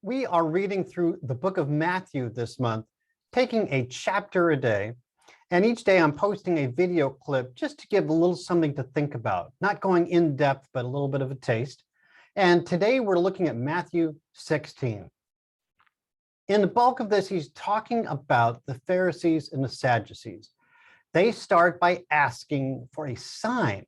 We are reading through the book of Matthew this month, taking a chapter a day. And each day I'm posting a video clip just to give a little something to think about, not going in depth, but a little bit of a taste. And today we're looking at Matthew 16. In the bulk of this, he's talking about the Pharisees and the Sadducees. They start by asking for a sign.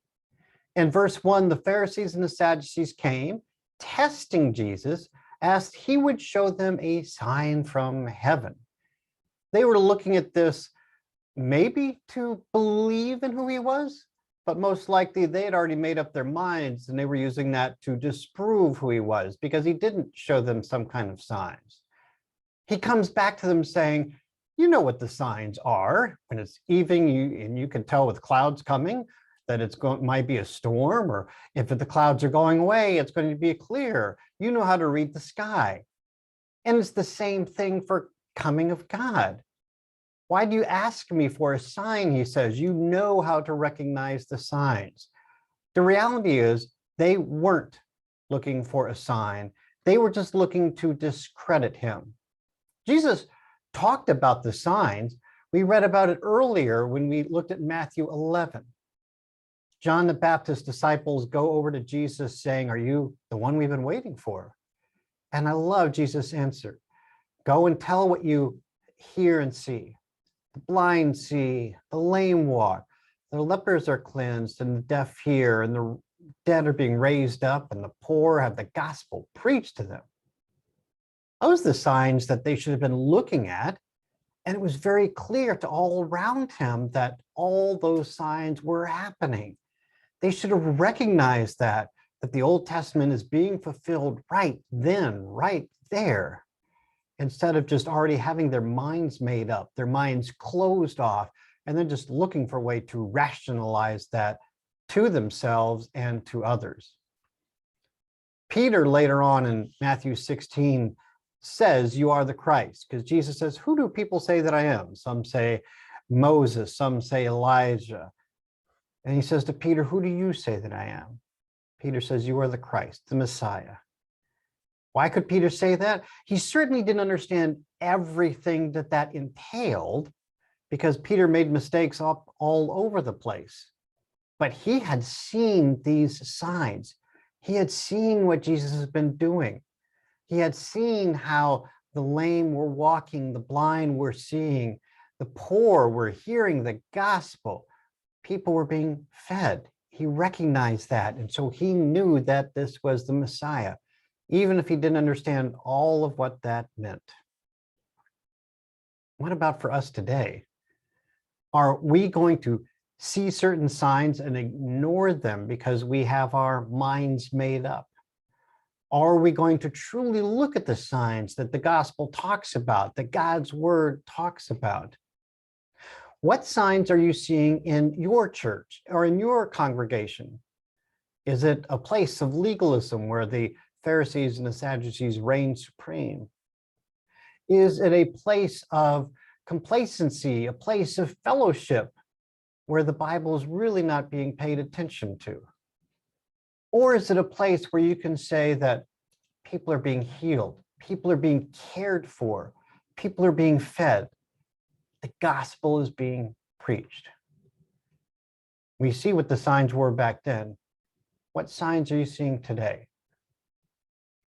In verse 1, the Pharisees and the Sadducees came, testing Jesus, asked he would show them a sign from heaven. They were looking at this maybe to believe in who he was, but most likely they had already made up their minds and they were using that to disprove who he was because he didn't show them some kind of signs. He comes back to them saying, you know what the signs are. When it's evening, and you can tell with clouds coming that might be a storm, or if the clouds are going away, it's going to be clear. You know how to read the sky. And it's the same thing for coming of God. Why do you ask me for a sign? He says, you know how to recognize the signs. The reality is they weren't looking for a sign. They were just looking to discredit him. Jesus talked about the signs. We read about it earlier when we looked at Matthew 11. John the Baptist's disciples go over to Jesus saying, are you the one we've been waiting for? And I love Jesus' answer. Go and tell what you hear and see. The blind see, the lame walk, the lepers are cleansed, and the deaf hear, and the dead are being raised up, and the poor have the gospel preached to them. Those are the signs that they should have been looking at. And it was very clear to all around him that all those signs were happening. They should have recognized that the Old Testament is being fulfilled right then, right there, instead of just already having their minds made up, their minds closed off, and then just looking for a way to rationalize that to themselves and to others. Peter later on in Matthew 16 says, you are the Christ, because Jesus says, who do people say that I am? Some say Moses, some say Elijah. And he says to Peter, who do you say that I am? Peter says, you are the Christ, the Messiah. Why could Peter say that? He certainly didn't understand everything that entailed, because Peter made mistakes all over the place. But he had seen these signs. He had seen what Jesus has been doing. He had seen how the lame were walking, the blind were seeing, the poor were hearing the gospel. People were being fed. He recognized that. And so he knew that this was the Messiah, even if he didn't understand all of what that meant. What about for us today? Are we going to see certain signs and ignore them because we have our minds made up? Are we going to truly look at the signs that the gospel talks about, that God's word talks about? What signs are you seeing in your church or in your congregation? Is it a place of legalism where the Pharisees and the Sadducees reign supreme? Is it a place of complacency, a place of fellowship where the Bible is really not being paid attention to? Or is it a place where you can say that people are being healed, people are being cared for, people are being fed, the gospel is being preached? We see what the signs were back then. What signs are you seeing today?